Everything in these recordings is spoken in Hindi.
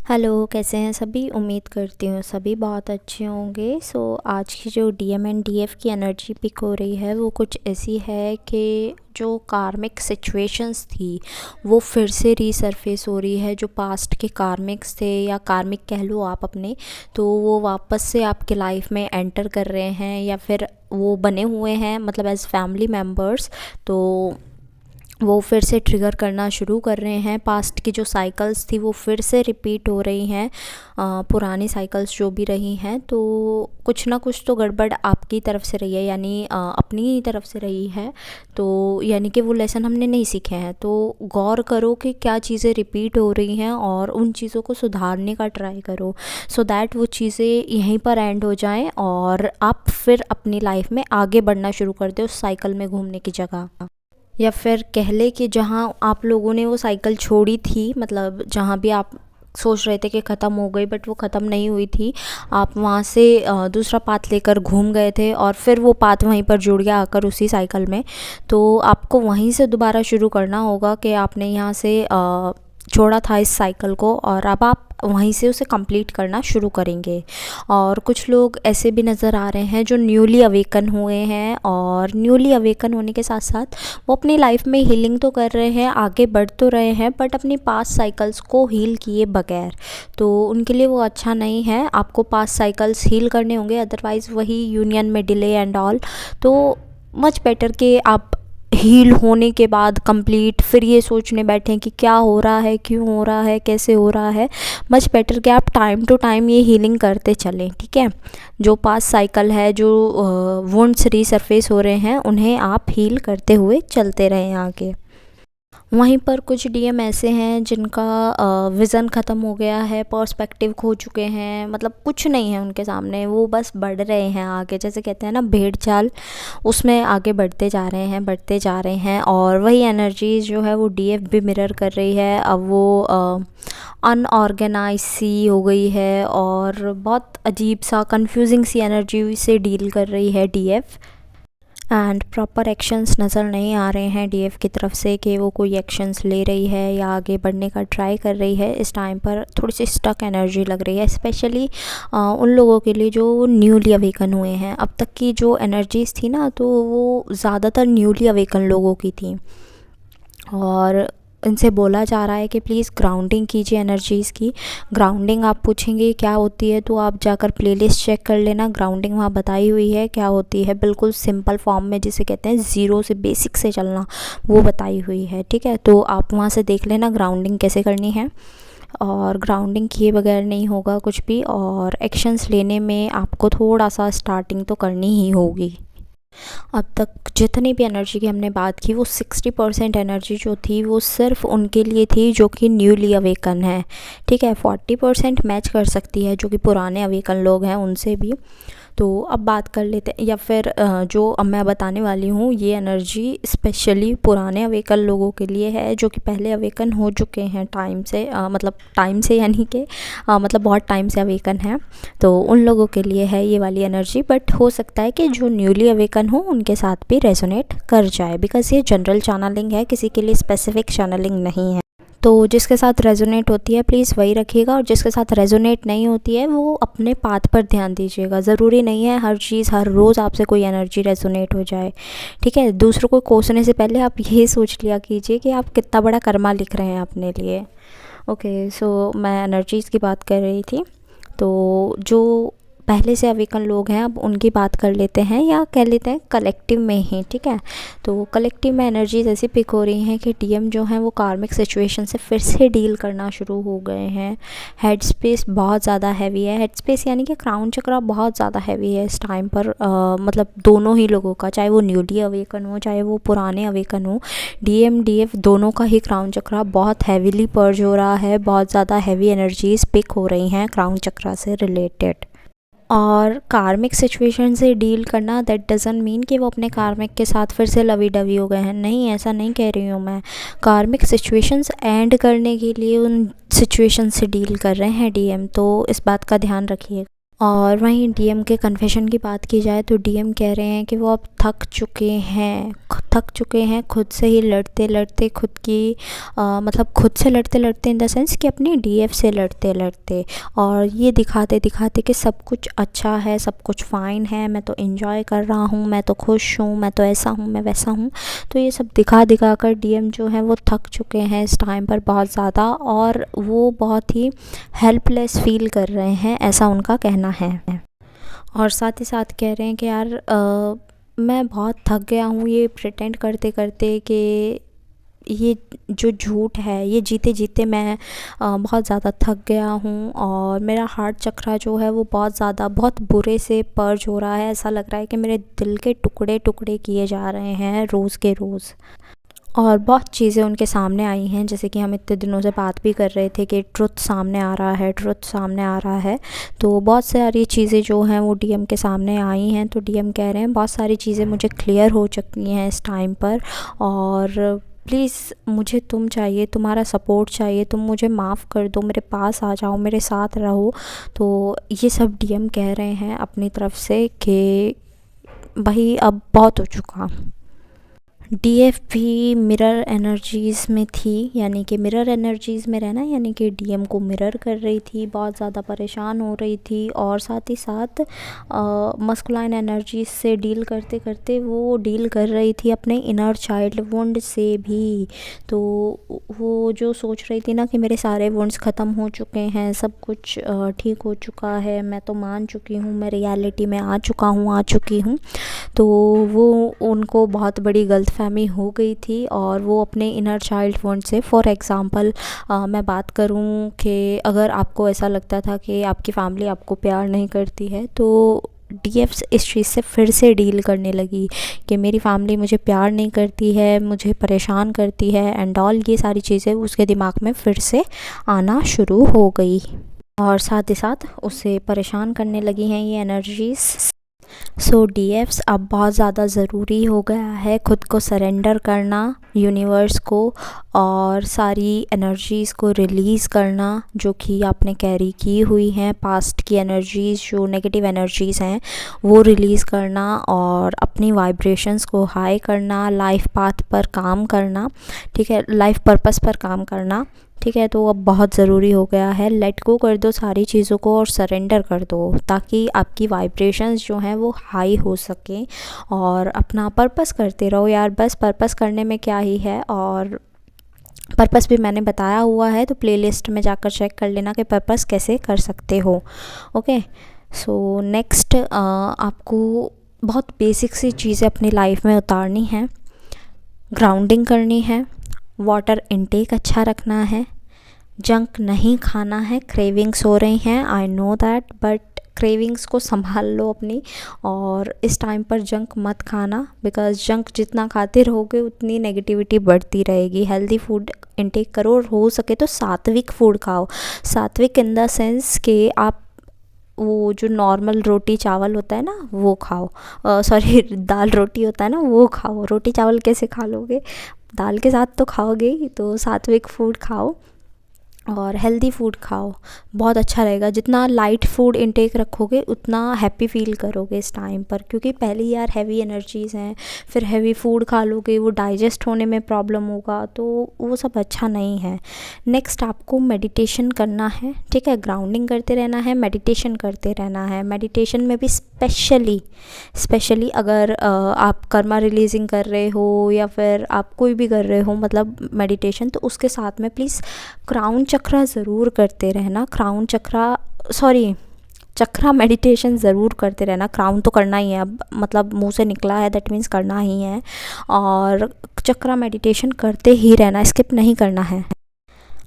हेलो, कैसे हैं सभी। उम्मीद करती हूँ सभी बहुत अच्छे होंगे। आज की जो डीएम एंड डीएफ की एनर्जी पिक हो रही है वो कुछ ऐसी है कि जो कार्मिक सिचुएशंस थी वो फिर से रीसरफेस हो रही है। जो पास्ट के कार्मिक्स थे या कार्मिक कह लो आप अपने, तो वो वापस से आपके लाइफ में एंटर कर रहे हैं या फिर वो बने हुए हैं, मतलब एज फैमिली मेम्बर्स। तो वो फिर से ट्रिगर करना शुरू कर रहे हैं। पास्ट की जो साइकिल्स थी वो फिर से रिपीट हो रही हैं। पुरानी साइकिल्स जो भी रही हैं, तो कुछ ना कुछ तो गड़बड़ आपकी तरफ से रही है, यानी अपनी तरफ से रही है। तो यानी कि वो लेसन हमने नहीं सीखे हैं। तो गौर करो कि क्या चीज़ें रिपीट हो रही हैं और उन चीज़ों को सुधारने का ट्राई करो, सो दैट वो चीज़ें यहीं पर एंड हो जाएं और आप फिर अपनी लाइफ में आगे बढ़ना शुरू कर दो उस साइकिल में घूमने की जगह। या फिर कह ले कि जहाँ आप लोगों ने वो साइकिल छोड़ी थी, मतलब जहाँ भी आप सोच रहे थे कि ख़त्म हो गई बट वो ख़त्म नहीं हुई थी, आप वहाँ से दूसरा पाथ लेकर घूम गए थे और फिर वो पाथ वहीं पर जुड़ गया आकर उसी साइकिल में। तो आपको वहीं से दोबारा शुरू करना होगा कि आपने यहाँ से छोड़ा था इस साइकिल को और अब आप वहीं से उसे कंप्लीट करना शुरू करेंगे। और कुछ लोग ऐसे भी नज़र आ रहे हैं जो न्यूली अवेकन हुए हैं, और न्यूली अवेकन होने के साथ साथ वो अपनी लाइफ में हीलिंग तो कर रहे हैं, आगे बढ़ तो रहे हैं, बट अपनी पास्ट साइकिल्स को हील किए बगैर। तो उनके लिए वो अच्छा नहीं है। आपको पास्ट साइकिल्स हील करने होंगे, अदरवाइज़ वही यूनियन में डिले एंड ऑल। तो मच बेटर कि आप हील होने के बाद कंप्लीट फिर ये सोचने बैठें कि क्या हो रहा है, क्यों हो रहा है, कैसे हो रहा है। मच बेटर कि आप टाइम टू टाइम ये हीलिंग करते चलें, ठीक है। जो पास्ट साइकिल है, जो वुंड्स रीसरफेस हो रहे हैं, उन्हें आप हील करते हुए चलते रहें आगे। वहीं पर कुछ डीएम ऐसे हैं जिनका विज़न ख़त्म हो गया है, पर्सपेक्टिव खो चुके हैं, मतलब कुछ नहीं है उनके सामने, वो बस बढ़ रहे हैं आगे। जैसे कहते हैं ना भेड़ चाल, उसमें आगे बढ़ते जा रहे हैं, बढ़ते जा रहे हैं। और वही एनर्जीज़ जो है वो डीएफ भी मिरर कर रही है। अब वो अनऑर्गेनाइज सी हो गई है और बहुत अजीब सा कंफ्यूजिंग सी एनर्जी से डील कर रही है डीएफ। एंड प्रॉपर एक्शंस नज़र नहीं आ रहे हैं डीएफ की तरफ से कि वो कोई एक्शंस ले रही है या आगे बढ़ने का ट्राई कर रही है। इस टाइम पर थोड़ी सी स्टक एनर्जी लग रही है, स्पेशली उन लोगों के लिए जो न्यूली अवेकन हुए हैं। अब तक की जो एनर्जीज़ थी ना, तो वो ज़्यादातर न्यूली अवेकन लोगों की थी और इनसे बोला जा रहा है कि प्लीज़ ग्राउंडिंग कीजिए एनर्जीज़ की। ग्राउंडिंग आप पूछेंगे क्या होती है, तो आप जाकर प्लेलिस्ट चेक कर लेना, ग्राउंडिंग वहाँ बताई हुई है क्या होती है। बिल्कुल सिंपल फॉर्म में, जिसे कहते हैं ज़ीरो से बेसिक से चलना, वो बताई हुई है, ठीक है। तो आप वहाँ से देख लेना ग्राउंडिंग कैसे करनी है। और ग्राउंडिंग किए बगैर नहीं होगा कुछ भी, और एक्शंस लेने में आपको थोड़ा सा स्टार्टिंग तो करनी ही होगी। अब तक जितनी भी एनर्जी की हमने बात की, वो 60% एनर्जी जो थी वो सिर्फ उनके लिए थी जो कि न्यूली अवेकन है, ठीक है। 40% मैच कर सकती है जो कि पुराने अवेकन लोग हैं उनसे भी। तो अब बात कर लेते हैं, या फिर जो अब मैं बताने वाली हूँ ये एनर्जी स्पेशली पुराने अवेकन लोगों के लिए है, जो कि पहले अवेकन हो चुके हैं टाइम से, मतलब टाइम से यानी कि मतलब बहुत टाइम से अवेकन है। तो उन लोगों के लिए है ये वाली एनर्जी, बट हो सकता है कि जो न्यूली अवेकन हो उनके साथ भी रेजोनेट कर जाए, बिकॉज़ ये जनरल चैनलिंग है, किसी के लिए स्पेसिफिक चैनलिंग नहीं है। तो जिसके साथ रेजोनेट होती है प्लीज़ वही रखिएगा, और जिसके साथ रेजोनेट नहीं होती है वो अपने पाथ पर ध्यान दीजिएगा। ज़रूरी नहीं है हर चीज़ हर रोज़ आपसे कोई एनर्जी रेजोनेट हो जाए, ठीक है। दूसरों को कोसने से पहले आप ये सोच लिया कीजिए कि आप कितना बड़ा कर्मा लिख रहे हैं अपने लिए। ओके, सो मैं एनर्जीज़ की बात कर रही थी। तो जो पहले से अवेकन लोग हैं, अब उनकी बात कर लेते हैं, या कह लेते हैं कलेक्टिव में ही, ठीक है। तो कलेक्टिव में एनर्जीज ऐसी पिक हो रही हैं कि डीएम जो हैं वो कार्मिक सिचुएशन से फिर से डील करना शुरू हो गए हैं। हेड स्पेस बहुत ज़्यादा हैवी है। हेड स्पेस यानी कि क्राउन चक्रा बहुत ज़्यादा हैवी है इस टाइम पर, मतलब दोनों ही लोगों का, चाहे वो न्यूली अवेकन हो चाहे वो पुराने अवेकन हो, डीएम डीएफ दोनों का ही क्राउन चक्रा बहुत हैवीली पर्ज हो रहा है। बहुत ज़्यादा हैवी एनर्जीज पिक हो रही हैं क्राउन चक्रा से रिलेटेड। और कार्मिक सिचुएशन से डील करना दैट डज़न्ट मीन कि वो अपने कार्मिक के साथ फिर से लवी डवी हो गए हैं, नहीं, ऐसा नहीं कह रही हूँ मैं। कार्मिक सिचुएशंस एंड करने के लिए उन सिचुएशन से डील कर रहे हैं डीएम, तो इस बात का ध्यान रखिए। और वहीं डीएम के कन्फेशन की बात की जाए तो डीएम कह रहे हैं कि वो अब थक चुके हैं खुद से ही लड़ते लड़ते, खुद की मतलब खुद से लड़ते लड़ते इन द सेंस कि अपनी डीएफ से लड़ते लड़ते, और ये दिखाते दिखाते कि सब कुछ अच्छा है, सब कुछ फ़ाइन है, मैं तो एंजॉय कर रहा हूँ, मैं तो खुश हूँ, मैं तो ऐसा हूँ, मैं वैसा हूँ। तो ये सब दिखा दिखा कर डीएम जो है वो थक चुके हैं इस टाइम पर बहुत ज़्यादा, और वो बहुत ही हेल्पलेस फ़ील कर रहे हैं, ऐसा उनका कहना है। और साथ ही साथ कह रहे हैं कि यार मैं बहुत थक गया हूँ ये प्रिटेंड करते करते कि ये जो झूठ है ये जीते जीते मैं बहुत ज़्यादा थक गया हूँ, और मेरा हार्ट चक्रा जो है वो बहुत ज़्यादा बहुत बुरे से पर्ज हो रहा है। ऐसा लग रहा है कि मेरे दिल के टुकड़े टुकड़े किए जा रहे हैं रोज़ के रोज़। और बहुत चीज़ें उनके सामने आई हैं, जैसे कि हम इतने दिनों से बात भी कर रहे थे कि ट्रुथ सामने आ रहा है, ट्रुथ सामने आ रहा है। तो बहुत सारी चीज़ें जो हैं वो डीएम के सामने आई हैं। तो डीएम कह रहे हैं बहुत सारी चीज़ें मुझे क्लियर हो चुकी हैं इस टाइम पर, और प्लीज़ मुझे तुम चाहिए, तुम्हारा सपोर्ट चाहिए, तुम मुझे माफ़ कर दो, मेरे पास आ जाओ, मेरे साथ रहो। तो ये सब डीएम कह रहे हैं अपनी तरफ से कि भाई अब बहुत हो चुका। डीएफ भी मिरर एनर्जीज़ में थी, यानी कि मिरर एनर्जीज़ में रहना, यानी कि डीएम को मिरर कर रही थी, बहुत ज़्यादा परेशान हो रही थी, और साथ ही साथ मस्कुलाइन एनर्जीज से डील करते करते वो डील कर रही थी अपने इनर चाइल्ड वुंड से भी। तो वो जो सोच रही थी ना कि मेरे सारे वुंड्स ख़त्म हो चुके हैं, सब कुछ ठीक हो चुका है, मैं तो मान चुकी हूँ, मैं रियलिटी में आ चुकी हूँ। तो वो उनको बहुत बड़ी गलतफ़हमी हो गई थी, और वो अपने इनर चाइल्ड वुंड से, फॉर एग्ज़ाम्पल मैं बात करूँ कि अगर आपको ऐसा लगता था कि आपकी फ़ैमिली आपको प्यार नहीं करती है, तो डीएफ्स इस चीज़ से फिर से डील करने लगी कि मेरी फ़ैमिली मुझे प्यार नहीं करती है, मुझे परेशान करती है एंड ऑल, ये सारी चीज़ें उसके दिमाग में फिर से आना शुरू हो गई, और साथ ही साथ उसे परेशान करने लगी हैं ये एनर्जीज़। सो डीएफ्स अब बहुत ज़्यादा ज़रूरी हो गया है खुद को सरेंडर करना यूनिवर्स को, और सारी एनर्जीज़ को रिलीज़ करना जो कि आपने कैरी की हुई हैं, पास्ट की एनर्जीज़ जो नेगेटिव एनर्जीज़ हैं वो रिलीज़ करना, और अपनी वाइब्रेशंस को हाई करना, लाइफ पाथ पर काम करना, ठीक है, लाइफ पर्पस पर काम करना, ठीक है। तो अब बहुत ज़रूरी हो गया है, लेट गो कर दो सारी चीज़ों को और सरेंडर कर दो, ताकि आपकी वाइब्रेशंस जो हैं वो हाई हो सकें, और अपना पर्पस करते रहो यार, बस पर्पस करने में क्या ही है। और पर्पस भी मैंने बताया हुआ है, तो प्लेलिस्ट में जाकर चेक कर लेना कि पर्पस कैसे कर सकते हो। ओके, सो नेक्स्ट आपको बहुत बेसिक सी चीज़ें अपनी लाइफ में उतारनी है, ग्राउंडिंग करनी है, वाटर इनटेक अच्छा रखना है, जंक नहीं खाना है। क्रेविंग्स हो रही हैं, I know that, but cravings को संभाल लो अपनी, और इस टाइम पर जंक मत खाना, बिकॉज़ जंक जितना खाते रहोगे उतनी नेगेटिविटी बढ़ती रहेगी। हेल्दी फूड इनटेक करो, और हो सके तो सात्विक फूड खाओ। सात्विक इन द सेंस कि आप वो जो नॉर्मल रोटी चावल होता है ना वो खाओ, सॉरी दाल रोटी होता है ना वो खाओ। रोटी चावल कैसे खा लोगे, दाल के साथ तो खाओगे ही। तो सात्विक फूड खाओ और हेल्दी फूड खाओ, बहुत अच्छा रहेगा। जितना लाइट फूड इनटेक रखोगे उतना हैप्पी फील करोगे इस टाइम पर, क्योंकि पहले ही यार हैवी एनर्जीज़ हैं, फिर हैवी फूड खा लोगे, वो डाइजेस्ट होने में प्रॉब्लम होगा, तो वो सब अच्छा नहीं है। नेक्स्ट आपको मेडिटेशन करना है, ठीक है, ग्राउंडिंग करते रहना है, मेडिटेशन करते रहना है। मेडिटेशन में भी स्पेशली अगर आप कर्मा रिलीजिंग कर रहे हो, या फिर आप कोई भी कर रहे हो मतलब मेडिटेशन, तो उसके साथ में प्लीज़ क्राउन चक्रा ज़रूर करते रहना। चक्रा मेडिटेशन ज़रूर करते रहना। क्राउन तो करना ही है, अब मतलब मुंह से निकला है दैट मीन्स करना ही है, और चक्रा मेडिटेशन करते ही रहना, स्किप नहीं करना है।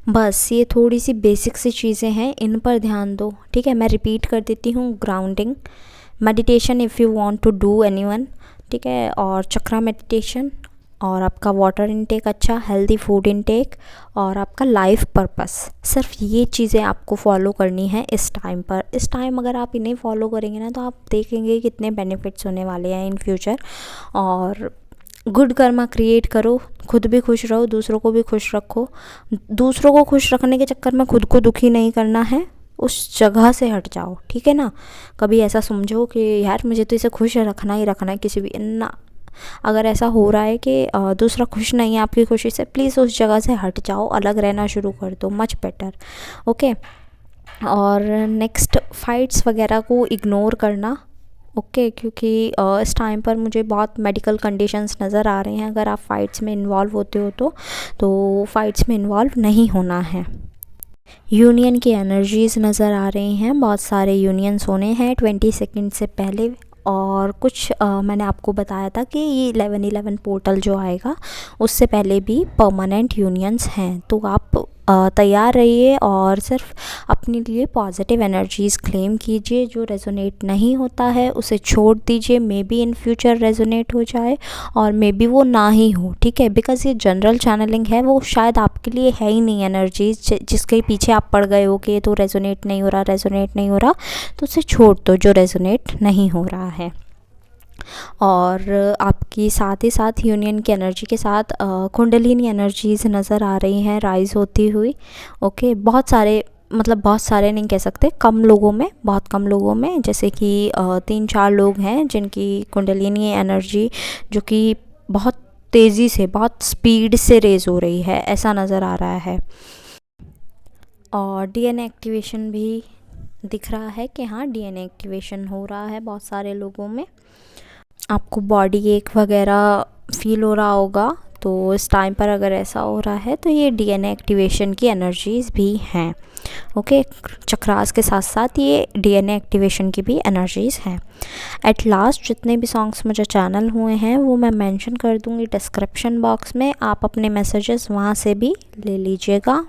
बस ये थोड़ी सी बेसिक सी चीज़ें हैं, इन पर ध्यान दो, ठीक है। मैं रिपीट कर देती हूँ, grounding, meditation if you want to do anyone, ठीक है, और चक्रा मेडिटेशन, और आपका वाटर इनटेक अच्छा, हेल्दी फूड इनटेक, और आपका लाइफ पर्पस। सिर्फ ये चीज़ें आपको फॉलो करनी है इस टाइम पर। इस टाइम अगर आप इन्हें फॉलो करेंगे ना, तो आप देखेंगे कितने बेनिफिट्स होने वाले हैं इन फ्यूचर। और गुड कर्मा क्रिएट करो, खुद भी खुश रहो, दूसरों को भी खुश रखो। दूसरों को खुश रखने के चक्कर में खुद को दुखी नहीं करना है, उस जगह से हट जाओ, ठीक है ना। कभी ऐसा समझो कि यार मुझे तो इसे खुश रखना ही रखना है किसी भी ना। अगर ऐसा हो रहा है कि दूसरा खुश नहीं है आपकी खुशी से, प्लीज़ उस जगह से हट जाओ, अलग रहना शुरू कर दो, मच बेटर। ओके। और नेक्स्ट, फाइट्स वगैरह को इग्नोर करना। ओके, क्योंकि इस टाइम पर मुझे बहुत मेडिकल कंडीशंस नज़र आ रहे हैं। अगर आप फाइट्स में इन्वॉल्व होते हो तो फाइट्स में इन्वॉल्व नहीं होना है। यूनियन की एनर्जीज़ नज़र आ रही हैं, बहुत सारे यूनियंस होने हैं 22 से पहले। और कुछ मैंने आपको बताया था कि ये 11/11 पोर्टल जो आएगा उससे पहले भी परमानेंट यूनियंस हैं। तो आप तैयार रहिए और सिर्फ अपने लिए पॉजिटिव एनर्जीज़ क्लेम कीजिए। जो रेजोनेट नहीं होता है उसे छोड़ दीजिए, may be in future resonate हो जाए और मे बी वो ना ही हो, ठीक है। बिकॉज़ ये जनरल चैनलिंग है, वो शायद आपके लिए है ही नहीं एनर्जीज़ जिसके पीछे आप पड़ गए हो कि ये तो रेजोनेट नहीं हो रहा, रेजोनेट नहीं हो रहा, तो उसे छोड़ दो जो रेजोनेट नहीं हो रहा है। और आपकी साथ ही साथ यूनियन की एनर्जी के साथ कुंडलिनी एनर्जीज़ नज़र आ रही हैं राइज़ होती हुई। ओके, बहुत सारे, मतलब बहुत सारे नहीं कह सकते, कम लोगों में, बहुत कम लोगों में, जैसे कि 3-4 लोग हैं जिनकी कुंडलिनी एनर्जी जो कि बहुत तेज़ी से, बहुत स्पीड से रेज़ हो रही है, ऐसा नज़र आ रहा है। और डीएनए एक्टिवेशन भी दिख रहा है कि हाँ, डीएनए एक्टिवेशन हो रहा है बहुत सारे लोगों में। आपको बॉडी एक वगैरह फील हो रहा होगा, तो इस टाइम पर अगर ऐसा हो रहा है तो ये डीएनए एक्टिवेशन की एनर्जीज़ भी हैं। ओके, चक्रास के साथ साथ ये डीएनए एक्टिवेशन की भी एनर्जीज़ हैं। एट लास्ट, जितने भी सॉन्ग्स मुझे चैनल हुए हैं वो मैं मेंशन कर दूँगी डिस्क्रिप्शन बॉक्स में, आप अपने मैसेजेस वहाँ से भी ले लीजिएगा।